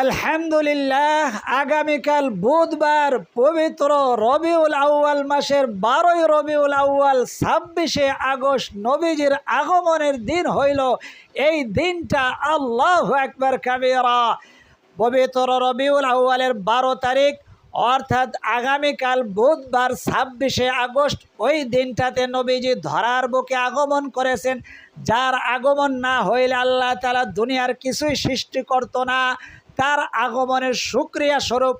আলহামদুলিল্লাহ, আগামীকাল বুধবার পবিত্র রবিউল আউয়াল মাসের 12ই রবিউল আউয়াল 26শে আগস্ট নবীজির আগমনের দিন হইল। এই দিনটা আল্লাহু আকবার কাবীরা। পবিত্র রবিউল আউয়ালের 12 তারিখ অর্থাৎ আগামীকাল বুধবার 26শে আগস্ট, ওই দিনটাতে নবীজি ধরার বুকে আগমন করেছেন। যার আগমন না হইলে আল্লাহ তাআলা দুনিয়ার কিছুই সৃষ্টি করতো না। তার আগমনের শুকরিয়া স্বরূপ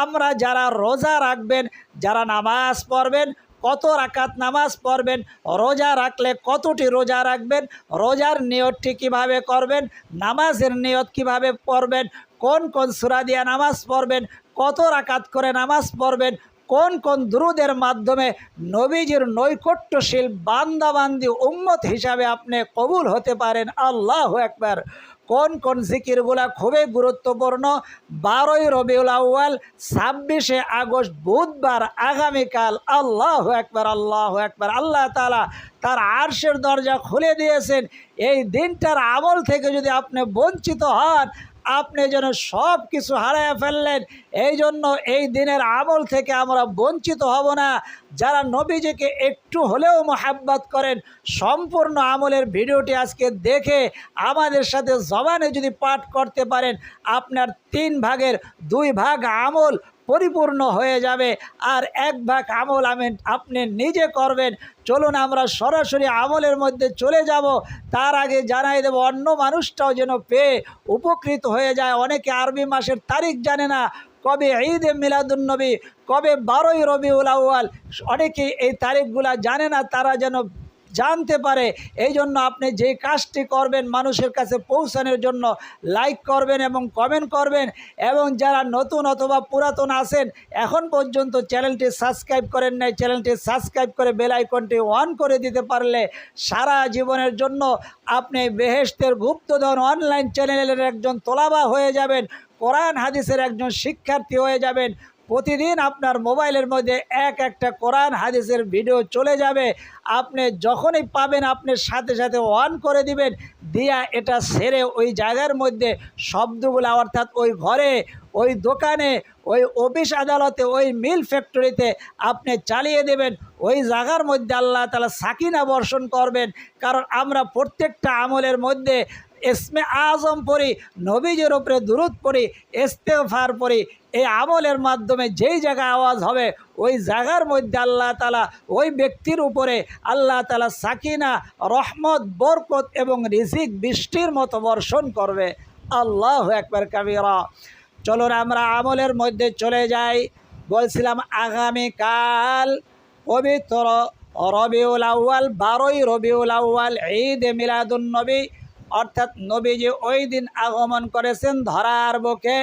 আমরা যারা রোজা রাখবেন, যারা নামাজ পড়বেন, কত রাকাত নামাজ পড়বেন, রোজা রাখলে কতটি রোজা রাখবেন, রোজার নিয়তটি কিভাবে করবেন, নামাজের নিয়ত কিভাবে পড়বেন, কোন কোন সূরা দিয়ে নামাজ পড়বেন, কত রাকাত করে নামাজ পড়বেন, কোন কোন দুরুদের মাধ্যমে নবীজির নৈকট্যশীল বান্দাবান্দি উম্মত হিসাবে আপনি কবুল হতে পারেন। আল্লাহু আকবার। কোন কোন জিকিরগুলা খুবই গুরুত্বপূর্ণ। 12ই রবিউল আউয়াল 26শে আগস্ট বুধবার আগামীকাল। আল্লাহু আকবার, আল্লাহু আকবার। আল্লাহ তাআলা তার আরশের দরজা খুলে দিয়েছেন। এই দিনটার আমল থেকে যদি আপনি বঞ্চিত হন, আপনি যেন সব কিছু হারায় ফেললেন। এই জন্য এই দিনের আমল থেকে আমরা বঞ্চিত হব না। যারা নবীজিকে একটু হলেও মোহাব্বত করেন, সম্পূর্ণ আমলের ভিডিওটি আজকে দেখে আমাদের সাথে জবানে যদি পাঠ করতে পারেন, আপনার 3 ভাগের 2 ভাগ আমল পরিপূর্ণ হয়ে যাবে, আর 1 ভাগ আমল আপনি নিজে করবেন। চলুন আমরা সরাসরি আমলের মধ্যে চলে যাব। তার আগে জানাই দেব, অন্য মানুষটাও যেন পেয়ে উপকৃত হয়ে যায়। অনেকে আরবি মাসের তারিখ জানে না, কবে ঈদে মিলাদুন্নবী, কবে 12ই রবিউল আউয়াল, অনেকেই এই তারিখগুলা জানে না, তারা যেন জানতে পারে। এই জন্য আপনি যে কাজটি করবেন মানুষের কাছে পৌঁছানোর জন্য, লাইক করবেন এবং কমেন্ট করবেন। এবং যারা নতুন অথবা পুরাতন আছেন, এখন পর্যন্ত চ্যানেলটি সাবস্ক্রাইব করেন নাই, চ্যানেলটি সাবস্ক্রাইব করে বেল আইকনটি অন করে দিতে পারলে সারা জীবনের জন্য আপনি বেহেশতের গুপ্তধন অনলাইন চ্যানেলের একজন তোলাবা হয়ে যাবেন, কোরআন হাদিসের একজন শিক্ষার্থী হয়ে যাবেন। প্রতিদিন আপনার মোবাইলের মধ্যে একটা কোরআন হাদিসের ভিডিও চলে যাবে। আপনি যখনই পাবেন আপনি সাথে সাথে অন করে দিবেন, দিয়া এটা সেরে ওই জায়গার মধ্যে শব্দগুলো, অর্থাৎ ওই ঘরে, ওই দোকানে, ওই অফিস আদালতে, ওই মিল ফ্যাক্টরিতে আপনি চালিয়ে দেবেন। ওই জায়গার মধ্যে আল্লাহ তাআলা সাকিনা বর্ষণ করবেন। কারণ আমরা প্রত্যেকটা আমলের মধ্যে ইসমে আজম পড়ি, নবীজির উপরে দুরূদ পড়ি, ইস্তেগফার পড়ি। এই আমলের মাধ্যমে যেই জায়গায় আওয়াজ হবে ওই জায়গার মধ্যে আল্লাহ তাআলা ওই ব্যক্তির উপরে আল্লাহ তাআলা সাকিনা, রহমত, বরকত এবং রিজিক বৃষ্টির মতো বর্ষণ করবে। আল্লাহু আকবার কাবীরা। চলুন আমরা আমলের মধ্যে চলে যাই। বলছিলাম আগামীকাল পবিত্র রবিউল আউয়াল, 12ই রবিউল আউয়াল, ঈদে মিলাদুন্নবী, অর্থাৎ নবীজি ওই দিন আগমন করেছেন ধরার বুকে।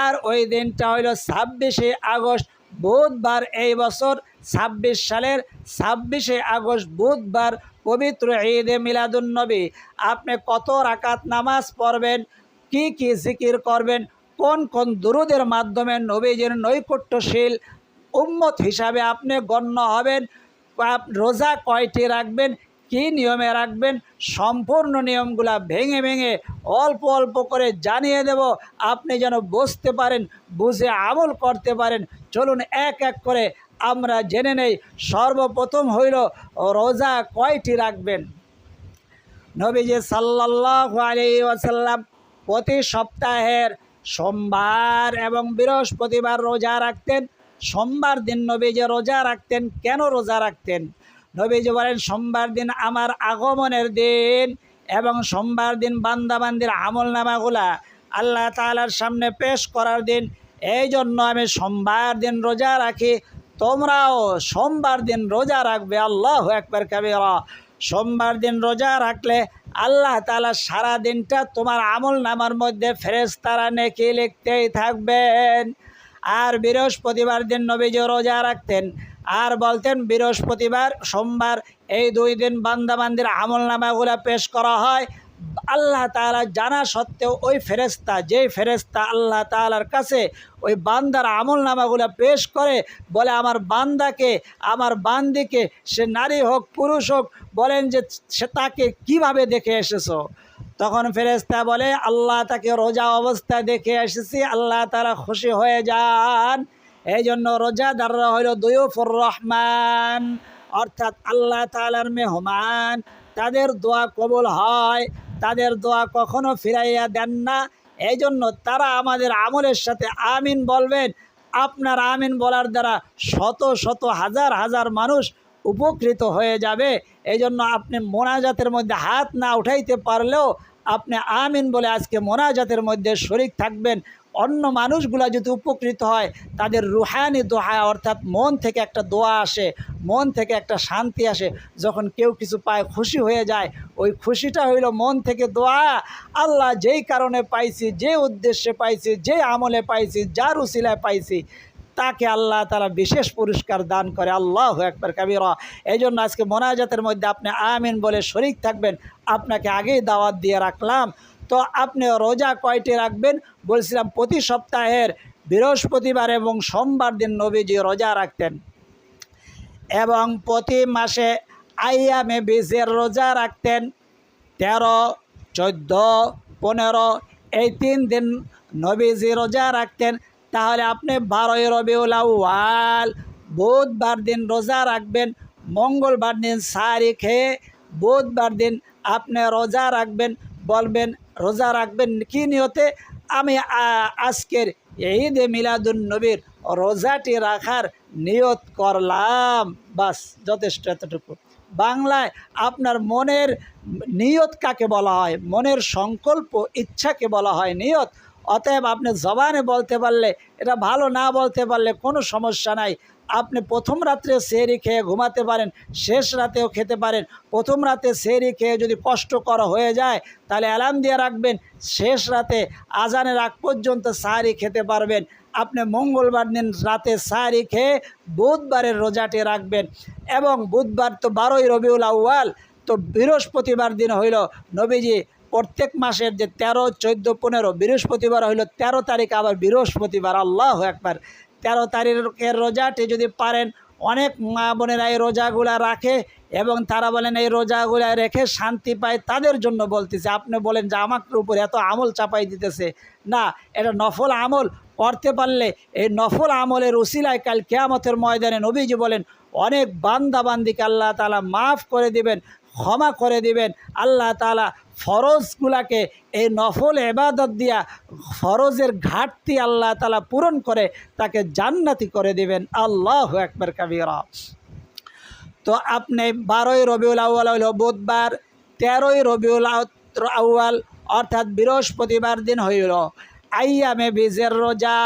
আর ওই দিনটা হইল 26শে আগস্ট বুধবার। এই বছর 26 সালের 26শে আগস্ট বুধবার পবিত্র ঈদে মিলাদুন্নবী। আপনি কত রাকাত নামাজ পড়বেন, কি কি জিকির করবেন, কোন কোন দুরুদের মাধ্যমে নবীজির নৈকট্যশীল উম্মত হিসাবে আপনি গণ্য হবেন, রোজা কয়টি রাখবেন, কি নিয়মে রাখবেন, সম্পূর্ণ নিয়মগুলা ভেঙে ভেঙে অল্প অল্প করে জানিয়ে দেব, আপনি যেন বুঝতে পারেন, বুঝে আমল করতে পারেন। চলুন এক এক করে আমরা জেনে নেই। সর্বপ্রথম হইল রোজা কয়টি রাখবেন। নবীজি সাল্লাল্লাহু আলাইহি ওয়াসাল্লাম প্রতি সপ্তাহের সোমবার এবং বৃহস্পতিবার রোজা রাখতেন। সোমবার দিন নবীজি রোজা রাখতেন। কেন রোজা রাখতেন? নবীজি বলেন, সোমবার দিন আমার আগমনের দিন এবং সোমবার দিন বান্দাবান্দির আমল নামাগুলা আল্লাহ তাআলার সামনে পেশ করার দিন। এই জন্য আমি সোমবার দিন রোজা রাখি, তোমরাও সোমবার দিন রোজা রাখবে। আল্লাহু আকবার কাবীরা। সোমবার দিন রোজা রাখলে আল্লাহ তাআলা সারা দিনটা তোমার আমল নামার মধ্যে ফেরেশতারা নেকি লিখতেই থাকবেন। আর বৃহস্পতিবার দিন নবীজি রোজা রাখতেন আর বলতেন, বৃহস্পতিবার সোমবার এই 2 দিন বান্দাবান্দির আমল নামাগুলা পেশ করা হয়। আল্লাহ তাআলা জানা সত্ত্বেও ওই ফেরেশতা, যেই ফেরেশতা আল্লাহ তাআলার কাছে ওই বান্দার আমল নামাগুলা পেশ করে, বলে আমার বান্দাকে, আমার বান্দিকে, সে নারী হোক পুরুষ হোক, বলেন যে সে তাকে কিভাবে দেখে এসেছো, তখন ফেরেশতা বলে, আল্লাহ তাকে রোজা অবস্থায় দেখে এসেছি, আল্লাহ তাআলা খুশি হয়ে যান। এই জন্য রোজাদাররা হইল দুয়ুফুর রহমান, অর্থাৎ আল্লাহ তাআলার মেহমান। তাদের দোয়া কবুল হয়, তাদের দোয়া কখনো ফিরাইয়া দেন না। এই জন্য তারা আমাদের আমলের সাথে আমিন বলবেন। আপনার আমিন বলার দ্বারা শত শত হাজার হাজার মানুষ উপকৃত হয়ে যাবে। এই জন্য আপনি মোনাজাতের মধ্যে হাত না উঠাইতে পারলেও আপনি আমিন বলে আজকে মোনাজাতের মধ্যে শরীক থাকবেন। অন্য মানুষগুলা যদি উপকৃত হয়, তাদের রুহানি দোয়া, অর্থাৎ মন থেকে একটা দোয়া আসে, মন থেকে একটা শান্তি আসে। যখন কেউ কিছু পায় খুশি হয়ে যায়, ওই খুশিটা হইল মন থেকে দোয়া। আল্লাহ যেই কারণে পাইছি, যে উদ্দেশ্যে পাইছি, যে আমলে পাইছি, যার উসিলায় পাইছি, তাকে আল্লাহ তাআলা বিশেষ পুরস্কার দান করে। আল্লাহু আকবার কাবীরা। এই জন্য আজকে মোনাজাতের মধ্যে আপনি আমিন বলে শরীক থাকবেন। আপনাকে আগেই দাওয়াত দিয়ে রাখলাম। তো আপনি রোজা কয়টি রাখবেন বলছিলাম? প্রতি সপ্তাহের বৃহস্পতিবার এবং সোমবার দিন নবীজি রোজা রাখতেন, এবং প্রতি মাসে আইয়ামে বীজের রোজা রাখতেন। 13, 14, 15 এই 3 দিন নবীজি রোজা রাখতেন। তাহলে আপনি 12ই রবিউল আউয়াল বুধবার দিন রোজা রাখবেন, মঙ্গলবার দিন সাহারি খেয়ে বুধবার দিন আপনি রোজা রাখবেন। বলবেন রোজা রাখবেন কি নিয়তে? আমি আজকের ঈদে মিলাদুন নবীর রোজাটি রাখার নিয়ত করলাম, বাস যথেষ্ট, এতটুকু। বাংলায় আপনার মনের নিয়ত কাকে বলা হয়? মনের সংকল্প, ইচ্ছাকে বলা হয় নিয়ত। অতএব আপনি জবানে বলতে পারলে এটা ভালো, না বলতে পারলে কোনো সমস্যা নাই। আপনি প্রথম রাত্রে সেহরি খেয়ে ঘুমাতে পারেন, শেষ রাতেও খেতে পারেন। প্রথম রাতে সেহরি খেয়ে যদি কষ্টকর হয়ে যায় তাহলে অ্যালার্ম দিয়ে রাখবেন, শেষ রাতে আজানের আগ পর্যন্ত সাহারি খেতে পারবেন। আপনি মঙ্গলবার দিন রাতে সাহারি খেয়ে বুধবারের রোজাটি রাখবেন। এবং বুধবার তো 12ই রবিউল আউয়াল, তো বৃহস্পতিবার দিন হইল নবীজি প্রত্যেক মাসের যে 13, 14, 15 বৃহস্পতিবার হইল 13 তারিখ আবার বৃহস্পতিবার। আল্লাহু আকবার। 13 তারিখের রোজাটি যদি পারেন, অনেক মা বোনেরা এই রোজাগুলা রাখে এবং তারা বলেন এই রোজাগুলা রেখে শান্তি পায়, তাদের জন্য বলতেছে। আপনি বলেন যে আমাকে উপরে এত আমল চাপাই দিতেছে, না, এটা নফল আমল। করতে পারলে এই নফল আমলের উসিলায় কাল কিয়ামতের ময়দানে নবীজি বলেন অনেক বান্দাবান্দিকে আল্লাহ তাআলা মাফ করে দিবেন, ক্ষমা করে দিবেন। আল্লাহ তাআলা ফরজগুলাকে এই নফল ইবাদত দিয়া ফরজের ঘাটতি আল্লাহ তাআলা পূরণ করে তাকে জান্নাতি করে দিবেন। আল্লাহু আকবার কাবীরা। তো আপনি 12ই রবিউল আউয়াল হইল বুধবার, 13ই রবিউল আউয়াল অর্থাৎ বৃহস্পতিবার দিন হইল আইয়ামে বীজের রোজা।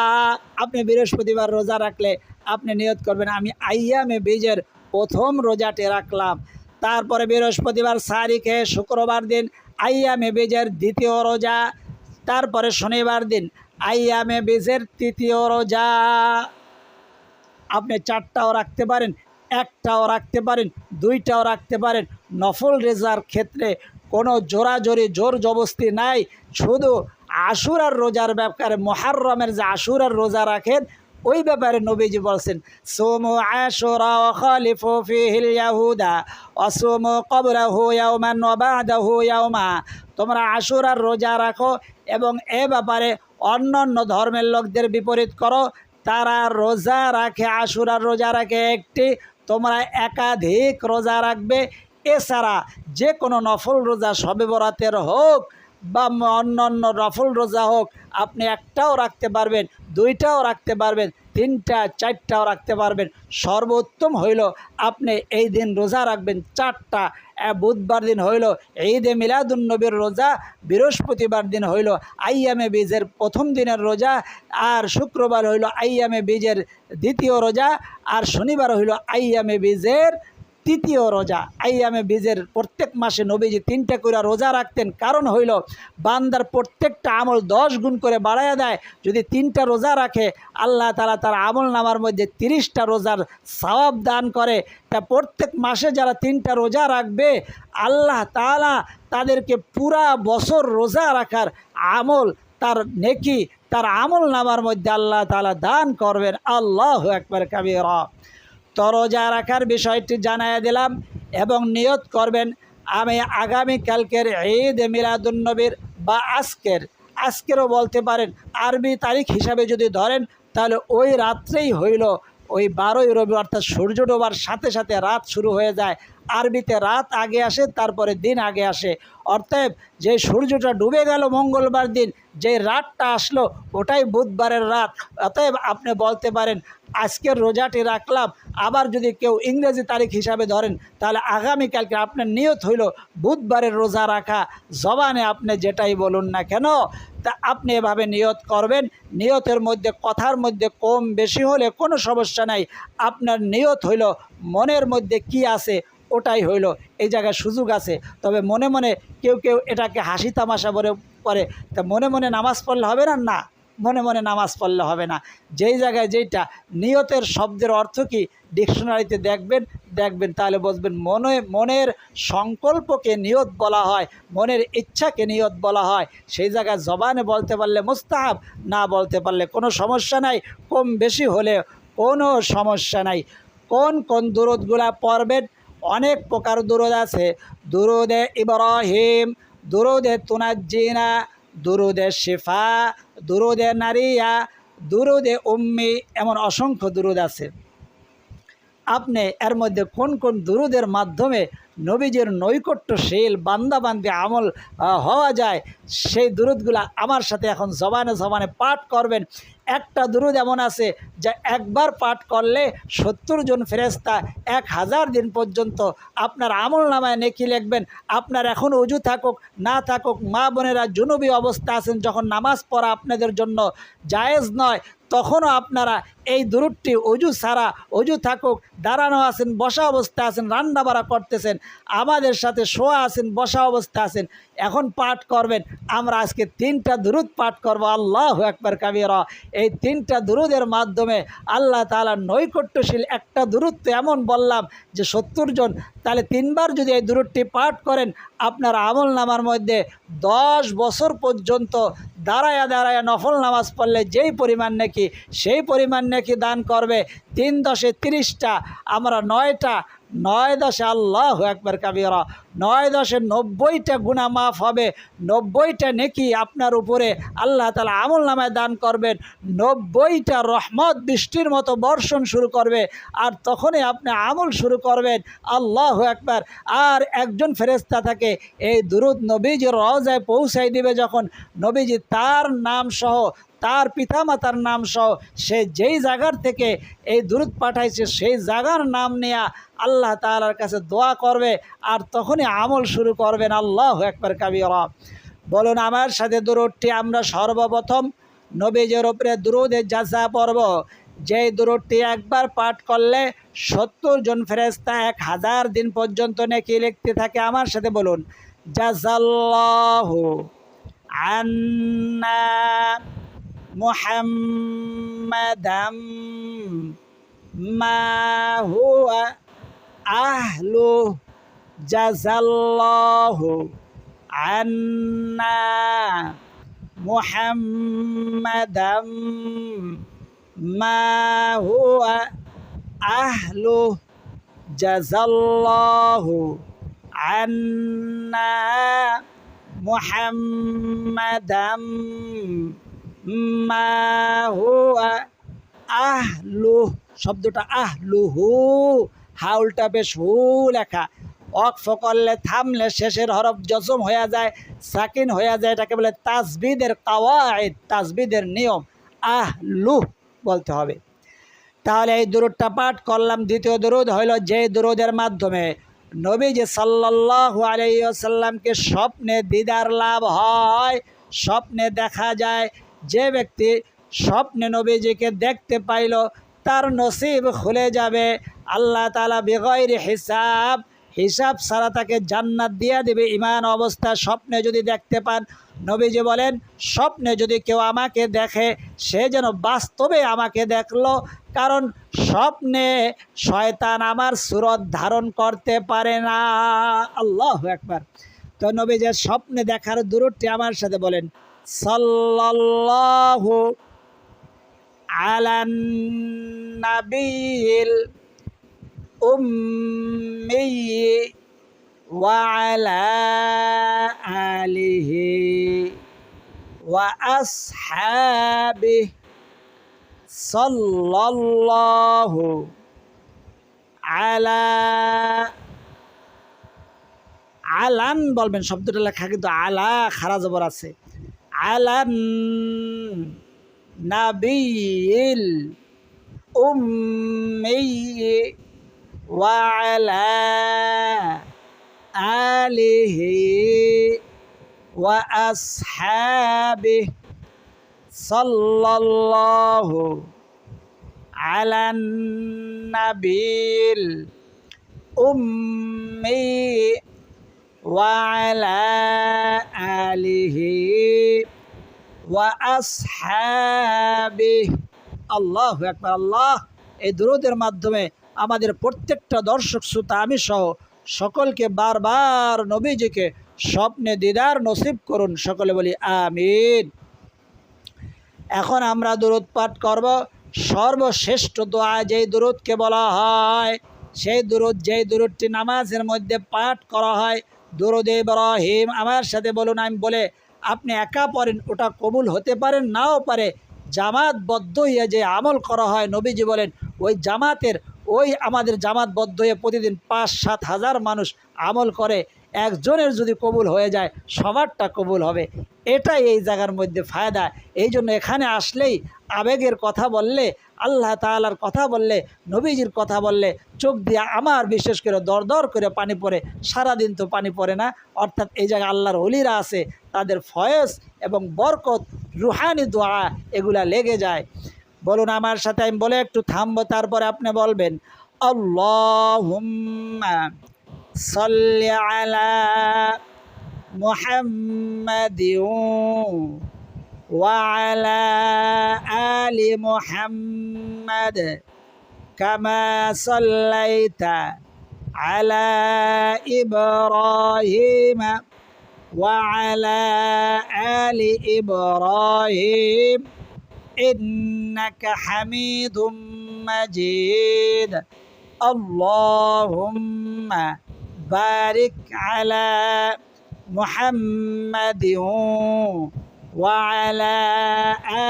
আপনি বৃহস্পতিবার রোজা রাখলে আপনি নিয়ত করবেন আমি আইয়ামে বীজের প্রথম রোজাটি রাখলাম। তারপরে বৃহস্পতিবার সাহারি খেয়ে শুক্রবার দিন আইয়ামে বীজের দ্বিতীয় রোজা। তারপরে শনিবার দিন আইয়ামে বীজের তৃতীয় রোজা। আপনি 4টাও রাখতে পারেন, 1টাও রাখতে পারেন, 2টাও রাখতে পারেন। নফল রোজার ক্ষেত্রে কোনো জোরাজোরি জোর জবস্তি নাই। শুধু আশুরার রোজার ব্যাপারে, মুহররমের যে আশুরার রোজা রাখেন ওই ব্যাপারে নবীজি বলছেন সুমু আশুরা ওয়া খালিফু ফিহিল ইয়াহুদা ওয়া সুমু ক্বাবলাহু ইয়াওমান ওয়া বা'দাহু ইয়াওমা। তোমরা আশুরার রোজা রাখো এবং এ ব্যাপারে অন্যান্য ধর্মের লোকদের বিপরীত করো। তারা রোজা রাখে, আশুরার রোজা রাখে একটি, তোমরা একাধিক রোজা রাখবে। এছাড়া যে কোনো নফল রোজা, শবে বরাতের হোক বা অন্যান্য নফল রোজা হোক, আপনি 1টাও রাখতে পারবেন, 2টাও রাখতে পারবেন, 3টা 4টাও রাখতে পারবেন। সর্বোত্তম হইল আপনি এই দিন রোজা রাখবেন 4টা। বুধবার দিন হইল ঈদে মিলাদুন নবীর রোজা, বৃহস্পতিবার দিন হইল আইয়ামে বীজের প্রথম দিনের রোজা, আর শুক্রবার হইল আইয়ামে বীজের দ্বিতীয় রোজা, আর শনিবার হইল আইয়ামে বীজের তৃতীয় রোজা। আইয়ামে বীজের প্রত্যেক মাসে নবীজি 3টা করে রোজা রাখতেন। কারণ হইল বান্দার প্রত্যেকটা আমল 10 গুণ করে বাড়াইয়া দেয়। যদি 3টা রোজা রাখে আল্লাহ তাআলা তার আমল নামার মধ্যে 30টা রোজার সওয়াব দান করে। তা প্রত্যেক মাসে যারা 3টা রোজা রাখবে আল্লাহ তাআলা তাদেরকে পুরা বছর রোজা রাখার আমল, তার নেকি, তার আমল নামার মধ্যে আল্লাহ তাআলা দান করবেন। আল্লাহু আকবার কাবীরা। তো রোজা রাখার বিষয়টি জানাইয়া দিলাম এবং নিয়ত করবেন আমি আগামীকালকের ঈদ মিলাদুন্নবীর বা আজকেরও বলতে পারেন, আরবি তারিখ হিসাবে যদি ধরেন তাহলে ওই রাত্রেই হইল ওই 12ই রবি, অর্থাৎ সূর্য ডোবার সাথে সাথে রাত শুরু হয়ে যায়। আরবিতে রাত আগে আসে, তারপরে দিন আগে আসে। অর্থাৎ যে সূর্যটা ডুবে গেল মঙ্গলবার দিন, যে রাতটা আসলো ওটাই বুধবারের রাত। অতএব আপনি বলতে পারেন আজকের রোজাটি রাখলাম। আবার যদি কেউ ইংরেজি তারিখ হিসাবে ধরেন তাহলে আগামীকালকে আপনার নিয়ত হইল বুধবারের রোজা রাখা। জবানে আপনি যেটাই বলুন না কেন, তা আপনি এভাবে নিয়ত করবেন। নিয়তের মধ্যে কথার মধ্যে কম বেশি হলে কোনো সমস্যা নাই। আপনার নিয়ত হইল মনের মধ্যে কি আছে ওটাই হইল। এই জায়গায় সুযোগ আছে। তবে মনে মনে কেউ কেউ এটাকে হাসি তামাশা বলে করে, তা মনে মনে নামাজ পড়লে হবে না? না, মনে মনে নামাজ পড়লে হবে না। যেই জায়গায় যেইটা নিয়তের শব্দের অর্থ কি ডিকশনারিতে দেখবেন তাহলে বুঝবেন মনের সংকল্পকে নিয়ত বলা হয়, মনের ইচ্ছাকে নিয়ত বলা হয়। সেই জায়গায় জবানে বলতে পারলে মুস্তাহাব, না বলতে পারলে কোনো সমস্যা নাই। কম বেশি হলে কোনো সমস্যা নাই। কোন কোন দুরূদগুলা পড়বেন? অনেক প্রকার দুরূদ আছে। দুরূদে ইব্রাহিম, দুরূদে তুনাজ্জিনা, দুরূদে শিফা, দুরূদে নারিয়া, দুরূদে উম্মি, এমন অসংখ্য দুরূদ আছে। আপনি এর মধ্যে কোন কোন দুরূদের মাধ্যমে নবীজির নৈকট্যশীল বান্দাবান্দি আমল হওয়া যায়, সেই দুরূদগুলা আমার সাথে এখন জবানে জবানে পাঠ করবেন। একটা দুরূদ এমন আছে যা একবার পাঠ করলে 70 জন ফেরেশতা 1000 দিন পর্যন্ত আপনার আমল নামায় নেকি লিখবেন। আপনার এখন ওযু থাকুক না থাকুক, মা বোনেরা জুনুবি অবস্থা আছেন, যখন নামাজ পড়া আপনাদের জন্য জায়েজ নয়, তখনও আপনারা এই দুরূদটি ওযু ছাড়া, ওযু থাকুক, দাঁড়ানো আছেন, বসা অবস্থা আছেন, রান্না বাড়া করতেছেন, আমাদের সাথে শোয়া আছেন, বসা অবস্থা আছেন, এখন পাঠ করবেন। আমরা আজকে 3টা দুরূদ পাঠ করব, আল্লাহু আকবার কাবীরা। এই 3টা দুরূদের মাধ্যমে আল্লাহ তাআলার নৈকট্যশীল একটা দুরূদ তো এমন বললাম যে 70 জন, তাহলে 3বার যদি এই দুরূদটি পাঠ করেন আপনার আমল নামার মধ্যে 10 বছর পর্যন্ত দাঁড়ায়া দাঁড়ায়া নফল নামাজ পড়লে যেই পরিমাণ নেকি, সেই পরিমাণ নেকি দান করবে। 3 10 30টা, আমরা 9টা, 9 10 আল্লাহু আকবার কাবীরা, 9 10 90টা গুনাহ মাফ হবে। 90টা নেকি আপনার উপরে আল্লাহ তাআলা আমল নামায় দান করবেন। 90টা রহমত বৃষ্টির মতো বর্ষণ শুরু করবে। আর তখনই আপনি আমল শুরু করবেন। আল্লাহু আকবার। আর একজন ফেরেশতা থাকে এই দুরূদ নবীজির রওজায় পৌঁছাই দিবে। যখন নবীজি তার নাম সহ, তার পিতামাতার নাম সহ সে যেই জায়গার থেকে এই দুরূদ পাঠাইছে সেই জায়গার নাম নেয়া আল্লাহ তাআলার কাছে দোয়া করবে। আর তখনই আমল শুরু করবেন। আল্লাহু আকবার কাবীরা। বলুন আমার সাথে দুরূদটি আমরা সর্বপ্রথম নবীজির উপরে দুরূদে জাযা পড়ব। যেই দুরূদটি একবার পাঠ করলে 70 জন ফেরেশতা 1000 দিন পর্যন্ত নেকি লিখতে থাকে। আমার সাথে বলুন, জাযাল্লাহু আন্না মুহাম্মাদাম মা হুয়া আহলু, জাযাল্লাহু আন্না মুহাম্মাদাম মা হুয়া আহলু, জাযাল্লাহু আন্না মুহাম্মাদাম মা হুয়া আহলু। শব্দটা আহলুহু, হাউলটা বেশ হু লেখা। ওয়াকফ করলে, থামলে শেষের হরফ জজম হয়ে যায়, সাকিন হয়ে যায়। এটাকে বলে তাসবিদের কাওয়াইদ, তাসবিদের নিয়ম। আহলু বলতে হবে। তাহলে এই দুরূদটা পাঠ করলাম। দ্বিতীয় দুরূদ হইল যে দুরূদের মাধ্যমে নবীজি সাল্লাল্লাহু আলাইহি ওয়াসাল্লামকে স্বপ্নে দিদার লাভ হয়, স্বপ্নে দেখা যায়। যে ব্যক্তি স্বপ্নে নবীজিকে দেখতে পাইল তার নসিব খুলে যাবে। আল্লাহ তাআলা বিগয়রি হিসাব, হিসাব ছাড়া তাকে জান্নাত দিয়ে দেবে ঈমান অবস্থা স্বপ্নে যদি দেখতে পান। নবীজি বলেন, স্বপ্নে যদি কেউ আমাকে দেখে সে যেন বাস্তবে আমাকে দেখলো, কারণ স্বপ্নে শয়তান আমার সুরত ধারণ করতে পারে না। আল্লাহু আকবার। তো নবীজির স্বপ্নে দেখার দুরূদটি আমার সাথে বলেন, সাল্লাল্লাহু আলান নাবিয়িল উম্মি وعلى آله وأصحابه صلى الله على আলান বলবেন, শব্দটা লেখা কিন্তু আলা খারা জবর আছে। আলান নাবিয়িল উম্মি ওয়া আলা আলিহি ওয়া আসহাবিহি সাল্লাল্লাহু আলান নাবিয়িল উম্মি وعلى آله وأصحابه আল্লাহু আকবার। আল্লাহ এই দুরূদের মাধ্যমে আমাদের প্রত্যেকটা দর্শক শ্রোতা আমি সহ সকলকে বারবার নবীজিকে স্বপ্নে দিদার নসিব করুন, সকলে বলি আমিন। এখন আমরা দুরূদ পাঠ করব। সর্বশ্রেষ্ঠ দোয়া যেই দুরূদকে বলা হয়, সেই দুরূদ যেই দুরূদটি নামাজের মধ্যে পাঠ করা হয়, দুরূদে ইব্রাহিম। আমার সাথে বলুন, আমি বলে আপনি একা পড়েন, ওটা কবুল হতে পারেন নাও পারে। জামাতবদ্ধ হয়ে যে আমল করা হয়, নবীজি বলেন ওই জামাতের আমাদের জামাতবদ্ধ হয়ে প্রতিদিন 5-7 হাজার মানুষ আমল করে, একজনের যদি কবুল হয়ে যায় সবারটা কবুল হবে। এটাই এই জায়গার মধ্যে ফায়দা। এই জন্য এখানে আসলেই আবেগের কথা বললে, আল্লাহ তাআলার কথা বললে, নবীজির কথা বললে চোখ দিয়ে আমার বিশেষ করে দর দর করে পানি পড়ে। সারাদিন তো পানি পড়ে না, অর্থাৎ এই জায়গায় আল্লাহর ওলিরা আছে, তাদের ফয়েজ এবং বরকত, রুহানি দোয়া এগুলা লেগে যায়। বলুন আমার সাথে, আমি বলে একটু থামবো, তারপরে আপনি বলবেন আল্লাহুম্মা সাল্লি আলা মুহাম্মাদিন ওয়া আলা আলি মুহাম্মাদ কামা সাল্লাইতা আলা ইব্রাহিম ওয়া আলা আলি ইব্রাহিম ইন্নাকা হামিদুম মাজিদ। আল্লাহুম্মা বারিক আলা মুহাম্মাদিন ওয়া আলা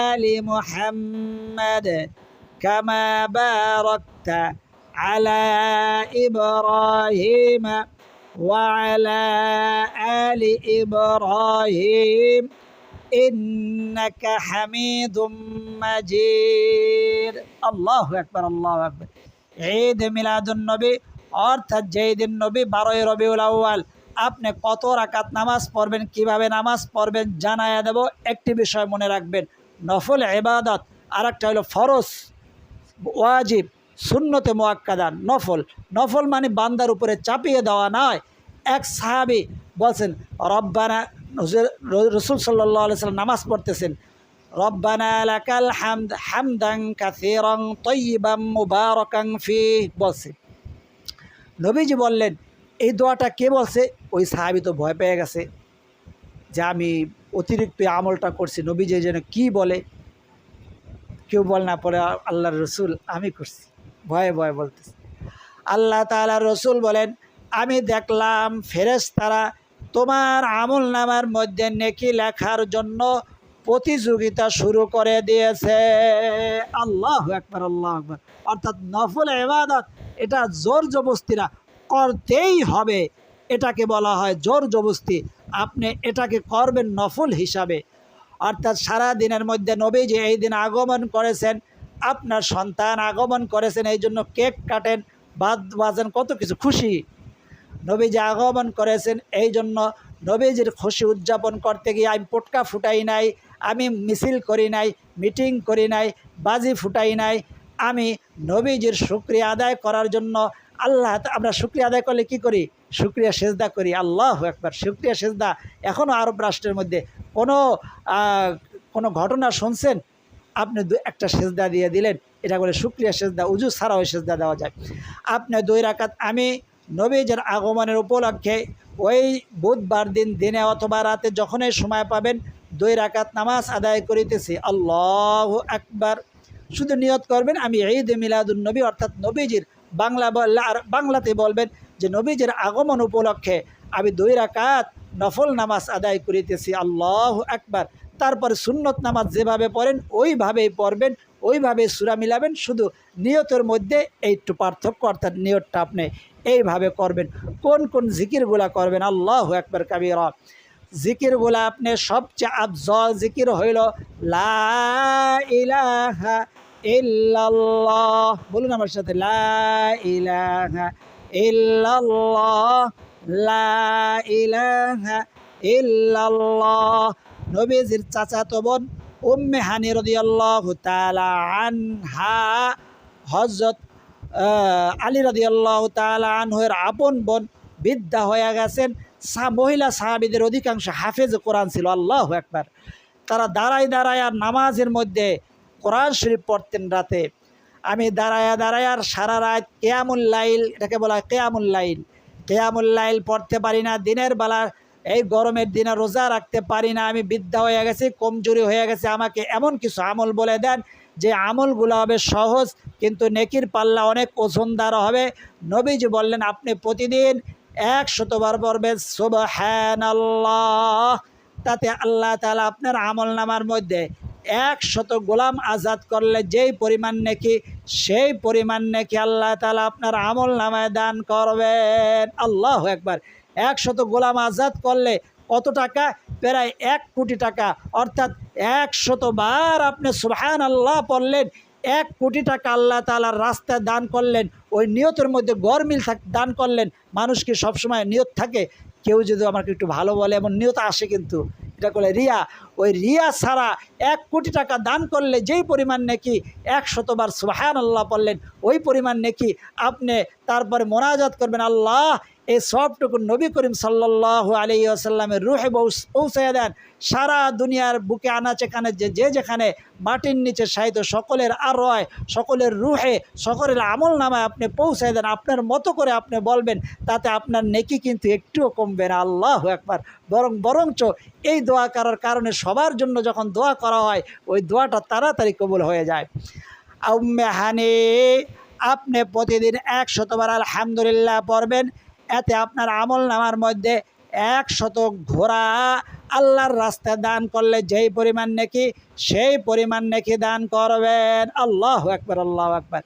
আলি মুহাম্মাদ কামা বারাকতা আলা ইব্রাহিম ওয়া আলা আলি ইব্রাহিম ইন্নাকা হামিদুম মাজিদ। আল্লাহু আকবার, আল্লাহু আকবার। ঈদ মিলাদুন নবী অর্থাৎ যেই দিন নবী 12ই রবিউল আউয়াল, আপনি কত রাকাত নামাজ পড়বেন, কিভাবে নামাজ পড়বেন জানায়া দেব। একটি বিষয় মনে রাখবেন, নফল ইবাদত আর একটা হলো ফরজ, ওয়াজিব, সুন্নতে মুআক্কাদা। নফল মানে বান্দার উপরে চাপিয়ে দেওয়া নয়। এক সাহাবী বলছেন, রব্বানা, রসুল সাল্লাল্লাহু আলাইহি সাল্লাম নামাজ পড়তেছেন, রব্বানা লাকাল হামদ হামদান কাসীরান তাইয়িবান মুবারাকান ফীহ বলছে। নবীজি বললেন, এই দোয়াটা কে বলছে? ওই সাহাবী তো ভয় পেয়ে গেছে যে আমি অতিরিক্ত আমলটা করছি, নবীজি যেন কি বলে। কেউ বল না পরে আল্লাহর রসুল আমি করছি, ভয়ে ভয়ে বলতেছে। আল্লাহ তাআলার রসুল বলেন, আমি দেখলাম ফেরেশতারা তোমার আমল নামার মধ্যে নেকি লেখার জন্য প্রতিযোগিতা শুরু করে দিয়েছে। আল্লাহু আকবার, আল্লাহু আকবার। অর্থাৎ নফল ইবাদত এটা জোর জবস্তিরা করতেই হবে, এটাকে বলা হয় জোর জবস্তি। আপনি এটাকে করবেন নফল হিসাবে। অর্থাৎ সারা দিনের মধ্যে নবীজি এই দিন আগমন করেছেন, আপনার সন্তান আগমন করেছেন, এই জন্য কেক কাটেন, বাজেন, কত কিছু খুশি। নবীজি আগমন করেছেন এই জন্য নবীজির খুশি উদযাপন করতে গিয়ে আমি পটকা ফুটাই নাই, আমি মিছিল করি নাই, মিটিং করি নাই, বাজি ফুটাই নাই। আমি নবীজির শুকরিয়া আদায় করার জন্য আল্লাহ, আমরা শুকরিয়া আদায় করলে কি করি? শুকরিয়া সেজদা করি। আল্লাহু আকবার। শুকরিয়া সেজদা এখনও আরব রাষ্ট্রের মধ্যে কোনো ঘটনা শুনছেন, আপনি একটা সেজদা দিয়ে দিলেন, এটা করে শুকরিয়া সেজদা, উজু ছাড়াও সেজদা দেওয়া যায়। আপনি 2 রাকাত আমি নবীজির আগমনের উপলক্ষে ওই বুধবার দিনে অথবা রাতে যখনই সময় পাবেন 2 রাকাত নামাজ আদায় করিতেছি। আল্লাহু আকবার। শুধু নিয়ত করবেন আমি ঈদ মিলাদুন নবী, অর্থাৎ নবীজির বাংলাতে বলবেন যে নবীজির আগমন উপলক্ষে আমি 2 রাকাত নফল নামাজ আদায় করিতেছি। আল্লাহু আকবার। তারপরে সুন্নত নামাজ যেভাবে পড়েন ওইভাবেই পড়বেন, ওইভাবে সূরা মিলাবেন, শুধু নিয়তের মধ্যে একটু পার্থক্য, অর্থাৎ নিয়তটা আপনি এইভাবে করবেন। কোন কোন জিকিরগুলা করবেন? আল্লাহু আকবার কাবীরা। জিকিরগুলা আপনি সবচেয়ে আফজল জিকির হইল লা ইলাহা ইল্লাল্লাহ। বলুন আমার সাথে, লা ইলাহা ইল্লাল্লাহ, লা ইলাহা ইল্লাল্লাহ। নবীজির চাচাতো বোন উম্মে হানি রাদিয়াল্লাহু তাআলা আনহা, হযরত আলী রাদিয়াল্লাহু তাআলা আনহুর আপন বোন, বৃদ্ধা হয়ে গেছেন। মহিলা সাহাবীদের অধিকাংশ হাফেজ কোরআন ছিল। আল্লাহু আকবার। তারা দাঁড়ায় দাঁড়ায় আর নামাজের মধ্যে কোরআন শরীফ পড়তেন রাতে। আমি দাঁড়ায়া দাঁড়ায় আর সারা রাত কিয়ামুল লাইল, এটাকে বলা হয় কিয়ামুল লাইল, কিয়ামুল লাইল পড়তে পারি না। দিনের বেলা এই গরমের দিনে রোজা রাখতে পারি না। আমি বৃদ্ধা হয়ে গেছি, কমজোরি হয়ে গেছে। আমাকে এমন কিছু আমল বলে দেন যে আমলগুলো হবে সহজ কিন্তু নেকির পাল্লা অনেক ওজনদার হবে। নবীজি বললেন, আপনি প্রতিদিন 100 বার পড়বেন সুবহানাল্লাহ। তাতে আল্লাহ তাআলা আপনার আমল নামার মধ্যে 100 গোলাম আজাদ করলে যেই পরিমাণ নেকি, সেই পরিমাণ নেকি আল্লাহ তাআলা আপনার আমল নামায় দান করবেন। আল্লাহু আকবার। 100 গোলাম আজাদ করলে কত টাকা? প্রায় 1 কোটি টাকা। অর্থাৎ 100 বার আপনি সুবহানাল্লাহ পড়লেন, 1 কোটি টাকা আল্লাহ তাআলার রাস্তায় দান করলেন। ওই নিয়তের মধ্যে গরমিল দান করলেন। মানুষ কি সবসময় নিয়ত থাকে? কেউ যদি আমাকে একটু ভালো বলে এমন নিয়ত আসে, কিন্তু এটা করলে রিয়া। ওই রিয়া ছাড়া 1 কোটি টাকা দান করলে যেই পরিমাণ নেকি 100 বার সুবহানাল্লাহ পড়লেন, ওই পরিমাণ নেকি আপনি তারপরে মোনাজাত করবেন, আল্লাহ এই সবটুকু নবী করিম সাল্লাল্লাহু আলাইহি ওয়াসাল্লামের রুহে পৌঁছাইয়া দেন। সারা দুনিয়ার বুকে আনাচে কানে যে যেখানে মাটির নিচে শায়িত সকলের আরওয়ায়, সকলের রুহে, সকলের আমল নামায় আপনি পৌঁছাই দেন। আপনার মতো করে আপনি বলবেন, তাতে আপনার নেকি কিন্তু একটুও কমবে না। আল্লাহু আকবার। বরঞ্চ এই দোয়া করার কারণে সবার জন্য যখন দোয়া করা হয়, ওই দোয়াটা তাড়াতাড়ি কবুল হয়ে যায়। উম্মে হানি, আপনি প্রতিদিন 100 বার আলহামদুলিল্লাহ পড়বেন। এতে আপনার আমল নামার মধ্যে 100 ঘোড়া আল্লাহর রাস্তায় দান করলে যেই পরিমাণ নেকি, সেই পরিমাণ নেকি দান করবেন। আল্লাহু আকবার, আল্লাহু আকবার।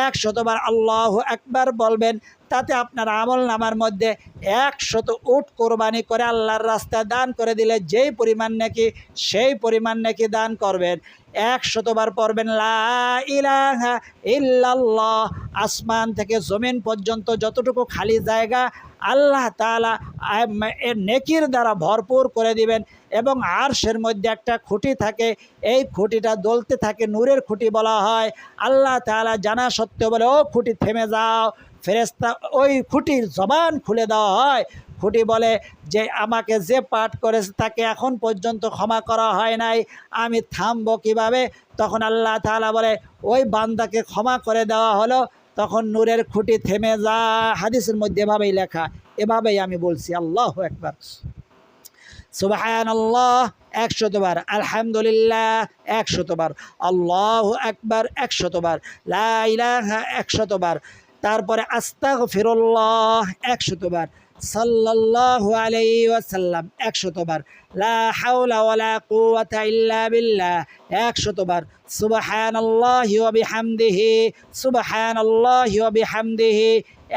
100 বার আল্লাহু আকবার বলবেন। তাতে আপনার আমল নামার মধ্যে 100 উট কোরবানি করে আল্লাহর রাস্তায় দান করে দিলে যেই পরিমাণ নেকি, সেই পরিমাণ নেকি দান করবেন। 100 বার পড়বেন লা ইলাহা ইল্লাল্লাহ। আসমান থেকে জমিন পর্যন্ত যতটুকু খালি জায়গা আল্লাহ তাআলা নেকির দ্বারা ভরপুর করে দিবেন। এবং আরশের মধ্যে একটা খুঁটি থাকে, এই খুঁটিটা দলতে থাকে, নূরের খুঁটি বলা হয়। আল্লাহ তাআলা জানা সত্ত্বেও বলে, ও খুঁটি থেমে যাও। ফেরেশতা ওই খুঁটির জবান খুলে দেওয়া হয়। খুঁটি বলে যে আমাকে যে পাঠ করেছে তাকে এখন পর্যন্ত ক্ষমা করা হয় নাই, আমি থামবো কীভাবে? তখন আল্লাহ তাআলা বলে, ওই বান্দাকে ক্ষমা করে দেওয়া হলো। তখন নূরের খুঁটি থেমে যায়। হাদিসের মধ্যে এভাবেই লেখা, এভাবেই আমি বলছি। আল্লাহু আকবার। সুবহানাল্লাহ 100 বার, আলহামদুলিল্লাহ 100 বার, আল্লাহু আকবার 100 বার, লা ইলাহা 100 বার, তারপরে আস্তাগফিরুল্লাহ 100 বার, সাল্লাল্লাহু আলাইহি ওয়াসাল্লাম 100 বার, লা হাওলা ওয়ালা কুওয়াতা ইল্লা বিল্লাহ 100 বার, সুবহানাল্লাহি ওয়া বিহামদিহি, সুবহানাল্লাহি ওয়া বিহামদিহি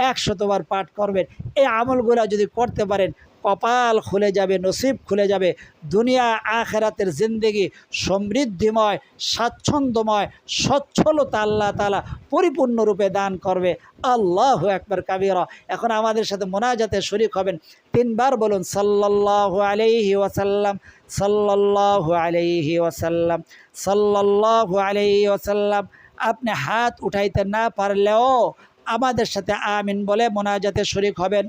100 বার পাঠ করবেন। এই আমলগুলো যদি করতে পারেন, কপাল খুলে যাবে, নসিব খুলে যাবে। দুনিয়া আখেরাতের জিন্দেগি সমৃদ্ধিময়, স্বাচ্ছন্দ্যময়, সচ্ছলতা আল্লাহ তাআলা পরিপূর্ণরূপে দান করবে। আল্লাহু আকবার কাবীরা। এখন আমাদের সাথে মোনাজাতে শরীক হবেন। 3 বার বলুন সাল্লাল্লাহু আলাইহি ওয়াসাল্লাম, সাল্লাল্লাহু আলাইহি ওয়াসাল্লাম, সাল্লাল্লাহু আলাইহি ওয়াসাল্লাম। আপনি হাত উঠাইতে না পারলেও আমাদের সাথে আমিন বলে মোনাজাতে শরীক হবেন।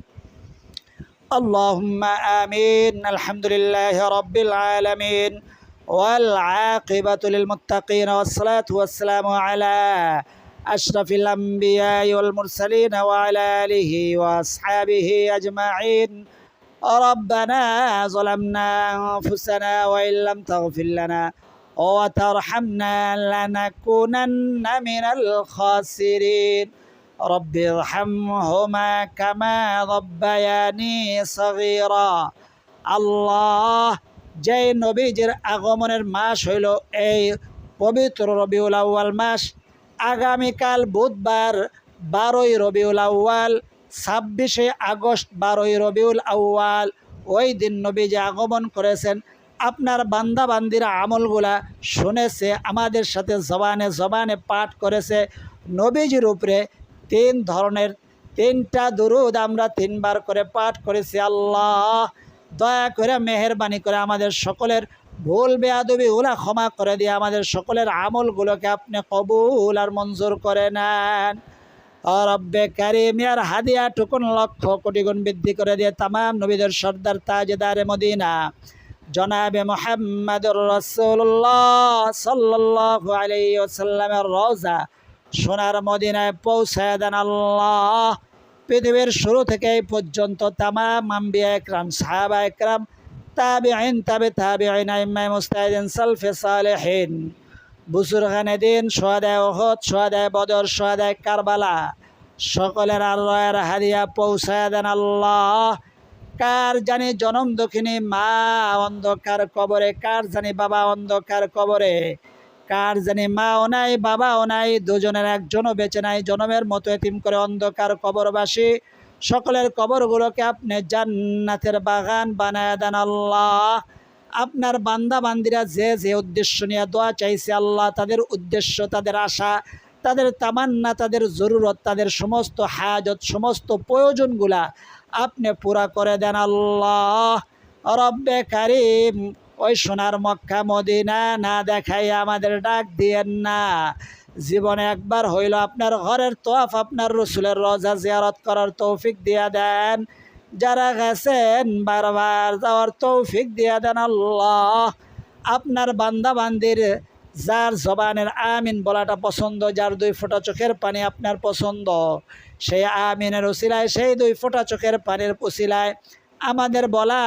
اللهم آمين. الحمد لله رب العالمين والعاقبة للمتقين والصلاة والسلام على أشرف الأنبياء والمرسلين وعلى آله وأصحابه أجمعين. ربنا ظلمنا أنفسنا وإن لم تغفر لنا وترحمنا لنكونن من الخاسرين. রব্বি ইরহামহুমা কামা রাব্বায়ানি সগীরা। আল্লাহ, যে নবীজির আগমনের মাস হইল এই পবিত্র রবিউল আউয়াল মাস, আগামীকাল বুধবার 12ই রবিউল আউয়াল, 26শে আগস্ট 12ই রবিউল আউয়াল, ওই দিন নবীজি আগমন করেছেন। আপনার বান্দা বান্দিরা আমলগুলা শুনেছে, আমাদের সাথে জবানে জবানে পাঠ করেছে। নবীজির উপরে 3 ধরনের 3টা দুরূদ আমরা 3 বার করে পাঠ করেছি। আল্লাহ দয়া করে মেহেরবানি করে আমাদের সকলের ভুল বেয়াদবি ওলা ক্ষমা করে দিয়ে আমাদের সকলের আমলগুলোকে আপনি কবুল আর মঞ্জুর করে নেন। রব্বে কারিম ইয়ার হাদিয়া টুকুন লক্ষ কোটি গুণ বৃদ্ধি করে দিয়ে তামাম নবীদের সর্দার তাজদারে মদিনা জনাবে মুহাম্মদুর রাসূলুল্লাহ সাল্লাল্লাহু আলাইহি ওয়াসাল্লামের রওজা সোনার মদিনায় পৌঁছায় দেন। আল্লাহ, পৃথিবীর শুরু থেকে এই পর্যন্ত তামাম আম্বিয়া একরাম, সাহাবা একরাম, তাবিঈন, তাবিঈন, আইম্মায়ে মুজতাহিদিন, সালফে সালেহিন, বুজুরগানে দিন, শুহাদায়ে উহুদ, শুহাদায়ে বদর, শুহাদায়ে কারবালা, সকলের আল্লাহর হাদিয়া পৌঁছায় দেন। আল্লাহ, কার জানি জনম দক্ষিণী মা অন্ধকার কবরে, কার জানি বাবা অন্ধকার কবরে, কার জানি মাও নাই বাবাও নাই, দুজনের একজনও বেঁচে নাই, জনমের মতো এতিম করে অন্ধকার কবরবাসী সকলের কবরগুলোকে আপনি জান্নাতের বাগান বানায় দেন। আল্লাহ, আপনার বান্দা বান্দিরা যে যে উদ্দেশ্য নিয়ে দোয়া চাইছে, আল্লাহ তাদের উদ্দেশ্য, তাদের আশা, তাদের তামান্না, তাদের জরুরত, তাদের সমস্ত হাজত, সমস্ত প্রয়োজনগুলা আপনি পুরা করে দেন। আল্লাহ, রব্বে কারিম, ওই সোনার মক্কা মদিনা না দেখাই আমাদের ডাক দিয়েন না। জীবনে একবার হইল আপনার ঘরের তোয়াফ, আপনার রসুলের রওজা জিয়ারত করার তৌফিক দিয়া দেন। যারা গেছেন বারবার যাওয়ার তৌফিক দিয়া দেন। আল্লাহ, আপনার বান্দা বান্দির যার জবানের আমিন বলাটা পছন্দ, যার 2 ফোঁটা চোখের পানি আপনার পছন্দ, সেই আমিনের উসিলায়, সেই 2 ফোঁটা চোখের পানির উসিলায় আমাদের বলা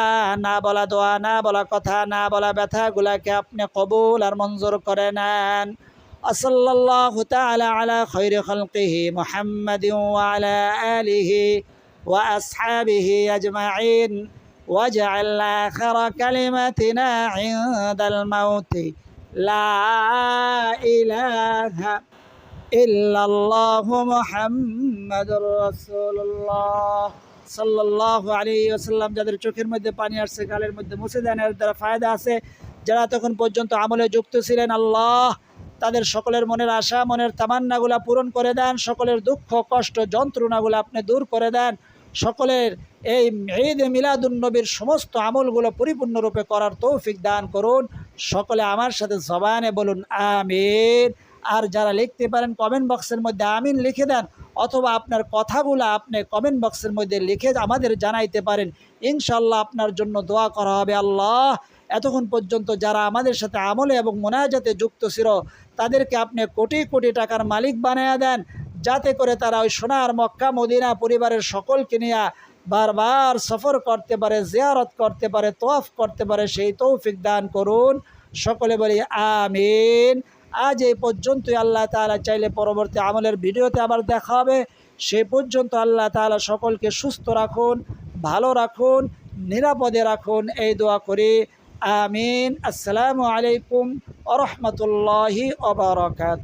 না বলা দোয়া, না বলা কথা, না বলা ব্যথাগুলাকে আপনি কবুল আর মঞ্জুর করে নেন। সাল্লাল্লাহু তাআলা আলা খায়রি খালকিহি মুহাম্মাদিন ওয়া আলা আলিহি ওয়া আসহাবিহি আজমাইন ওয়াজআল আখিরা কালিমাতিনা ইনদাল মাউতি লা ইলাহা ইল্লাল্লাহু মুহাম্মাদুর রাসূলুল্লাহ সাল্লাল্লাহু আলাইহি ওয়াসাল্লাম। যাদের চোখের মধ্যে পানি আসছে, গালের মধ্যে মুছে দেন, এর দ্বারা ফায়দা আছে। যারা তখন পর্যন্ত আমলে যুক্ত ছিলেন, আল্লাহ তাদের সকলের মনের আশা, মনের তামান্নাগুলা পূরণ করে দেন। সকলের দুঃখ কষ্ট যন্ত্রণাগুলো আপনি দূর করে দেন। সকলের এই ঈদ মিলাদুন নবীর সমস্ত আমলগুলো পরিপূর্ণরূপে করার তৌফিক দান করুন। সকলে আমার সাথে জবানে বলুন আমিন। আর যারা লিখতে পারেন কমেন্ট বক্সের মধ্যে আমিন লিখে দেন, অথবা আপনার কথাগুলো আপনি কমেন্ট বক্সের মধ্যে লিখে আমাদের জানাইতে পারেন। ইনশাল্লাহ আপনার জন্য দোয়া করা হবে। আল্লাহ, এতক্ষণ পর্যন্ত যারা আমাদের সাথে আমলে এবং মোনাজাতে যুক্ত ছিল, তাদেরকে আপনি কোটি কোটি টাকার মালিক বানিয়ে দেন, যাতে করে তারা ওই সোনার মক্কা মদিনা পরিবারের সকলকে নিয়ে বারবার সফর করতে পারে, জিয়ারত করতে পারে, তওয়াফ করতে পারে, সেই তৌফিক দান করুন। সকলে বলি আমিন। আজ এই পর্যন্তই। আল্লাহ তাআলা চাইলে পরবর্তী আমলের ভিডিওতে আবার দেখা হবে। সেই পর্যন্ত আল্লাহ তাআলা সকলকে সুস্থ রাখুন, ভালো রাখুন, নিরাপদে রাখুন, এই দোয়া করি আমিন। আসসালামু আলাইকুম ওয়া রাহমাতুল্লাহি ওয়া বারাকাতুহু।